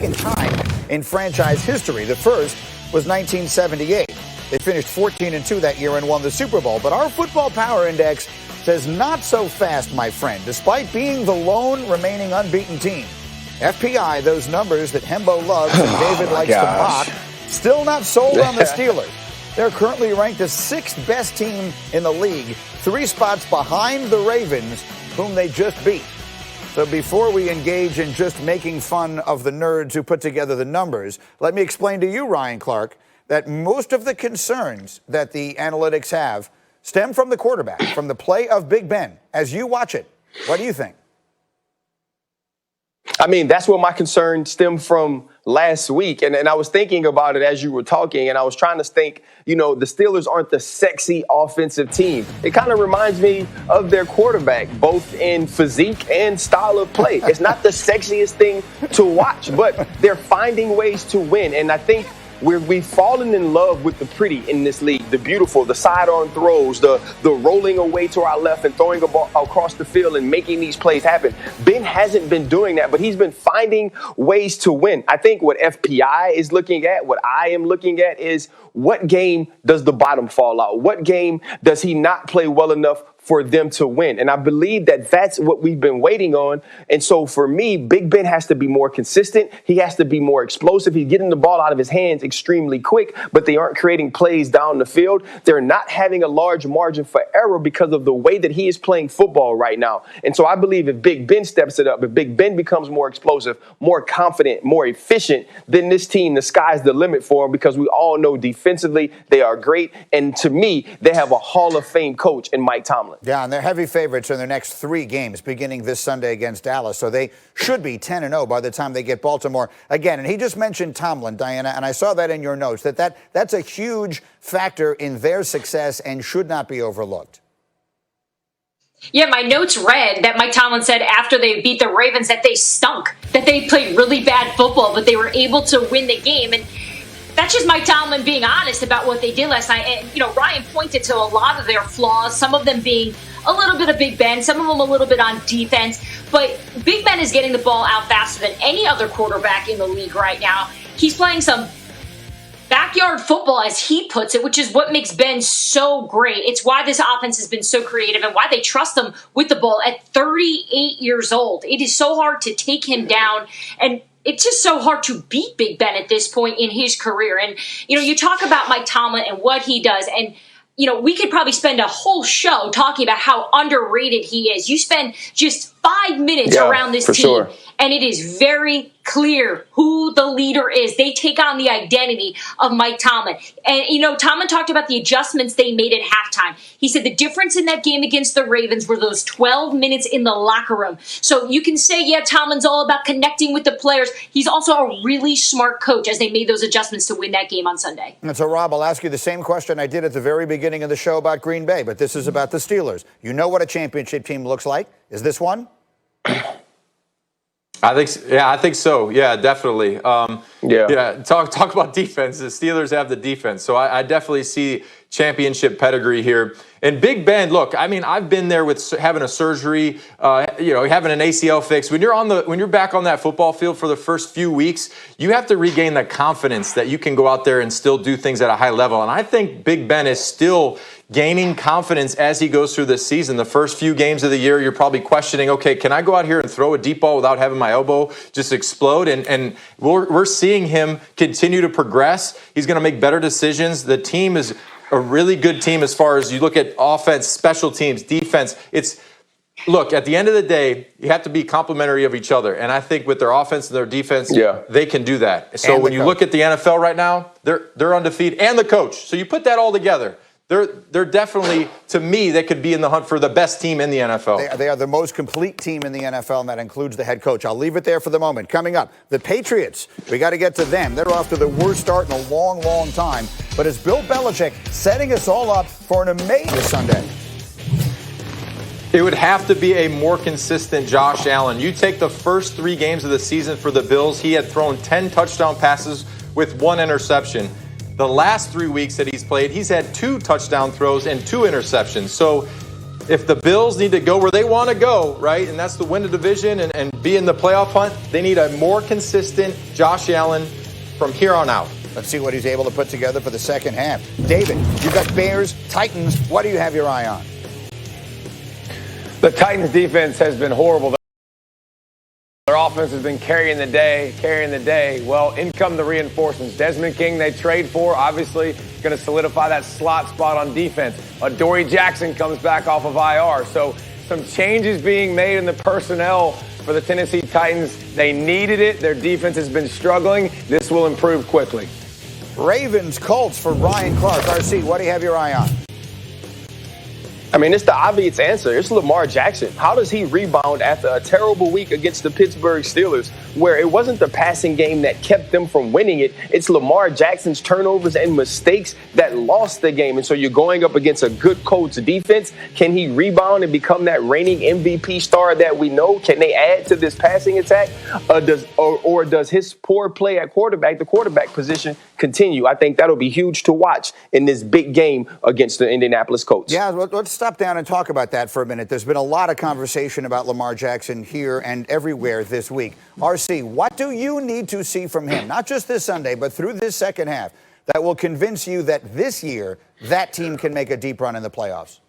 second time in franchise history. The first was 1978. They finished 14-2 that year and won the Super Bowl. But our Football Power Index says not so fast, my friend. Despite being the lone remaining unbeaten team, FPI, those numbers that Hembo loves and David likes to mock, still not sold on the Steelers. They're currently ranked the sixth best team in the league, 3 spots behind the Ravens, whom they just beat. So before we engage in just making fun of the nerds who put together the numbers, let me explain to you, Ryan Clark, that most of the concerns that the analytics have stem from the quarterback, from the play of Big Ben. As you watch it, what do you think? I mean, that's where my concern stemmed from last week. And I was thinking about it as you were talking, and I was trying to think, the Steelers aren't the sexy offensive team. It kind of reminds me of their quarterback, both in physique and style of play. It's not the sexiest thing to watch, but they're finding ways to win. And I think we've fallen in love with the pretty in this league, the beautiful, the sidearm throws, the rolling away to our left and throwing a ball across the field and making these plays happen. Ben hasn't been doing that, but he's been finding ways to win. I think what FPI is looking at, what I am looking at is what game does the bottom fall out? What game does he not play well enough for them to win? And I believe that that's what we've been waiting on. And so for me, Big Ben has to be more consistent. He has to be more explosive. He's getting the ball out of his hands extremely quick, but they aren't creating plays down the field. They're not having a large margin for error because of the way that he is playing football right now. And so I believe if Big Ben steps it up, if Big Ben becomes more explosive, more confident, more efficient, then this team, the sky's the limit for them, because we all know defensively they are great. And to me, they have a Hall of Fame coach in Mike Tomlin. Yeah, and they're heavy favorites in their next 3 games, beginning this Sunday against Dallas. So they should be 10-0 by the time they get Baltimore again. And he just mentioned Tomlin, Diana, and I saw that in your notes, that's a huge factor in their success and should not be overlooked. Yeah, my notes read that Mike Tomlin said after they beat the Ravens that they stunk, that they played really bad football, but they were able to win the game. And that's just Mike Tomlin being honest about what they did last night. And, Ryan pointed to a lot of their flaws, some of them being a little bit of Big Ben, some of them a little bit on defense. But Big Ben is getting the ball out faster than any other quarterback in the league right now. He's playing some backyard football, as he puts it, which is what makes Ben so great. It's why this offense has been so creative and why they trust him with the ball at 38 years old. It is so hard to take him down, and it's just so hard to beat Big Ben at this point in his career. And, you talk about Mike Tomlin and what he does, and, we could probably spend a whole show talking about how underrated he is. You spend just 5 minutes around this team, sure. And it is very clear who the leader is. They take on the identity of Mike Tomlin. And, Tomlin talked about the adjustments they made at halftime. He said the difference in that game against the Ravens were those 12 minutes in the locker room. So you can say, yeah, Tomlin's all about connecting with the players. He's also a really smart coach as they made those adjustments to win that game on Sunday. And so, Rob, I'll ask you the same question I did at the very beginning of the show about Green Bay, but this is about the Steelers. You know what a championship team looks like. Is this one? I think so. Yeah, definitely. Talk about defense. The Steelers have the defense. So I definitely see championship pedigree here. And Big Ben, look, I mean, I've been there with having a surgery, having an ACL fix. When you're back on that football field for the first few weeks, you have to regain the confidence that you can go out there and still do things at a high level. And I think Big Ben is still gaining confidence as he goes through this season. The first few games of the year, you're probably questioning, okay, can I go out here and throw a deep ball without having my elbow just explode? And we're seeing him continue to progress. He's going to make better decisions. The team is a really good team as far as you look at offense, special teams, defense. Look, at the end of the day, you have to be complimentary of each other. And I think with their offense and their defense, they can do that. So when you look at the NFL right now, they're undefeated, and the coach. So you put that all together. They're definitely, to me, they could be in the hunt for the best team in the NFL. They are the most complete team in the NFL, and that includes the head coach. I'll leave it there for the moment. Coming up, the Patriots. We got to get to them. They're off to the worst start in a long, long time. But is Bill Belichick setting us all up for an amazing Sunday? It would have to be a more consistent Josh Allen. You take the first 3 games of the season for the Bills, he had thrown 10 touchdown passes with 1 interception. The last 3 weeks that he's played, he's had 2 touchdown throws and 2 interceptions. So if the Bills need to go where they want to go, right, and that's to win the division and be in the playoff hunt, they need a more consistent Josh Allen from here on out. Let's see what he's able to put together for the second half. David, you've got Bears, Titans. What do you have your eye on? The Titans defense has been horrible. Their offense has been carrying the day. Well, in come the reinforcements. Desmond King they trade for, obviously going to solidify that slot spot on defense. Dory Jackson comes back off of IR. So some changes being made in the personnel for the Tennessee Titans. They needed it. Their defense has been struggling. This will improve quickly. Ravens, Colts for Ryan Clark. RC, what do you have your eye on? I mean, it's the obvious answer. It's Lamar Jackson. How does he rebound after a terrible week against the Pittsburgh Steelers, where it wasn't the passing game that kept them from winning it? It's Lamar Jackson's turnovers and mistakes that lost the game. And so you're going up against a good Colts defense. Can he rebound and become that reigning MVP star that we know? Can they add to this passing attack? Or does his poor play at quarterback, the quarterback position, continue? I think that'll be huge to watch in this big game against the Indianapolis Colts. Yeah, let's stop down and talk about that for a minute. There's been a lot of conversation about Lamar Jackson here and everywhere this week. RC, what do you need to see from him, not just this Sunday, but through this second half, that will convince you that this year that team can make a deep run in the playoffs?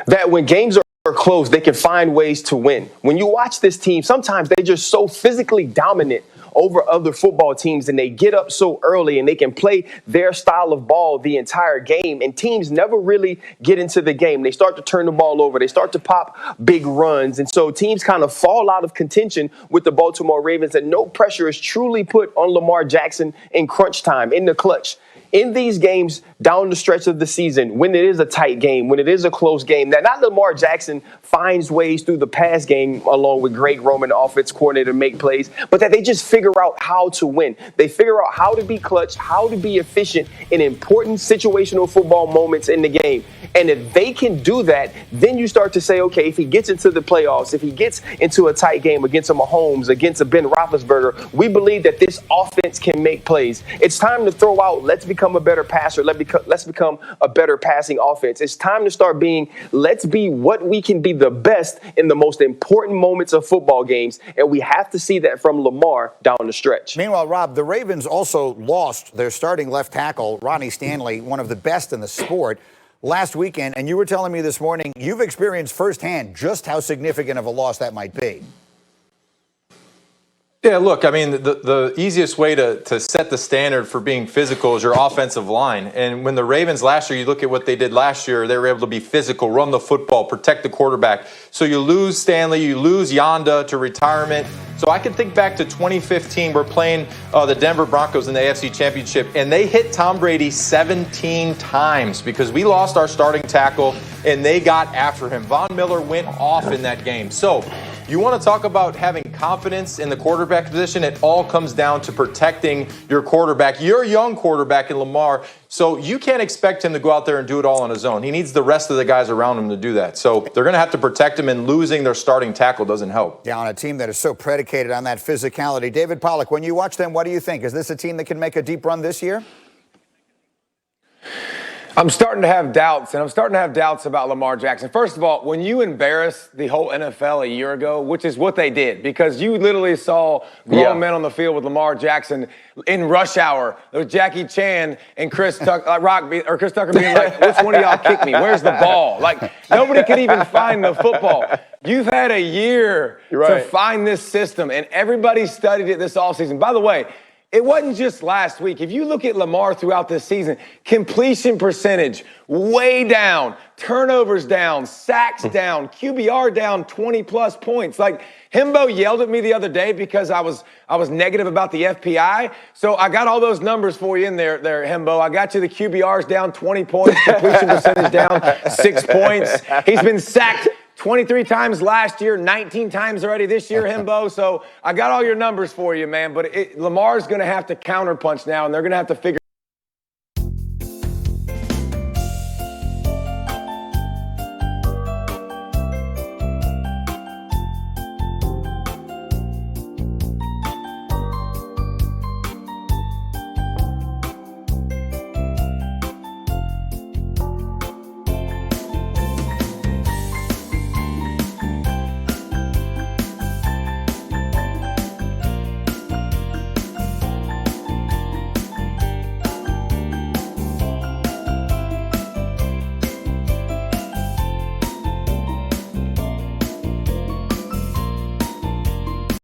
That when games are close, they can find ways to win. When you watch this team, sometimes they're just so physically dominant over other football teams, and they get up so early and they can play their style of ball the entire game, and teams never really get into the game. They start to turn the ball over. They start to pop big runs, and so teams kind of fall out of contention with the Baltimore Ravens, and no pressure is truly put on Lamar Jackson in crunch time, in the clutch. In these games down the stretch of the season, when it is a tight game, when it is a close game, that not Lamar Jackson finds ways through the pass game along with Greg Roman, the offense coordinator, to make plays, but that they just figure out how to win. They figure out how to be clutch, how to be efficient in important situational football moments in the game. And if they can do that, then you start to say, okay, if he gets into the playoffs, if he gets into a tight game against a Mahomes, against a Ben Roethlisberger, we believe that this offense can make plays. It's time to throw out, let's become a better passer, let's become a better passing offense. It's time to start being, let's be what we can be the best in the most important moments of football games. And we have to see that from Lamar down the stretch. Meanwhile, Rob, the Ravens also lost their starting left tackle, Ronnie Stanley, one of the best in the sport, last weekend. And you were telling me this morning you've experienced firsthand just how significant of a loss that might be. Yeah, look, I mean, the easiest way to set the standard for being physical is your offensive line. And when the Ravens last year, you look at what they did last year, they were able to be physical, run the football, protect the quarterback. So you lose Stanley, you lose Yanda to retirement. So I can think back to 2015, we're playing the Denver Broncos in the AFC Championship, and they hit Tom Brady 17 times because we lost our starting tackle, and they got after him. Von Miller went off in that game. So you want to talk about having confidence in the quarterback position? It all comes down to protecting your quarterback, your young quarterback in Lamar. So you can't expect him to go out there and do it all on his own. He needs the rest of the guys around him to do that. So they're going to have to protect him, and losing their starting tackle doesn't help. Yeah, on a team that is so predicated on that physicality. David Pollack, when you watch them, what do you think? Is this a team that can make a deep run this year? I'm starting to have doubts, and I'm starting to have doubts about Lamar Jackson. First of all, when you embarrass the whole NFL a year ago, which is what they did, because you literally saw grown men on the field with Lamar Jackson in rush hour. There was Jackie Chan and Chris Tucker being like, which one of y'all kicked me? Where's the ball? Like, nobody could even find the football. You've had a year to find this system, and everybody studied it this offseason. By the way, it wasn't just last week. If you look at Lamar throughout this season, completion percentage way down, turnovers down, sacks down, QBR down 20-plus points. Like, Himbo yelled at me the other day because I was negative about the FPI. So I got all those numbers for you in there, Himbo. I got you the QBRs down 20 points, completion percentage down 6 points. He's been sacked 23 times last year, 19 times already this year, Himbo. So I got all your numbers for you, man. But Lamar's going to have to counterpunch now, and they're going to have to figure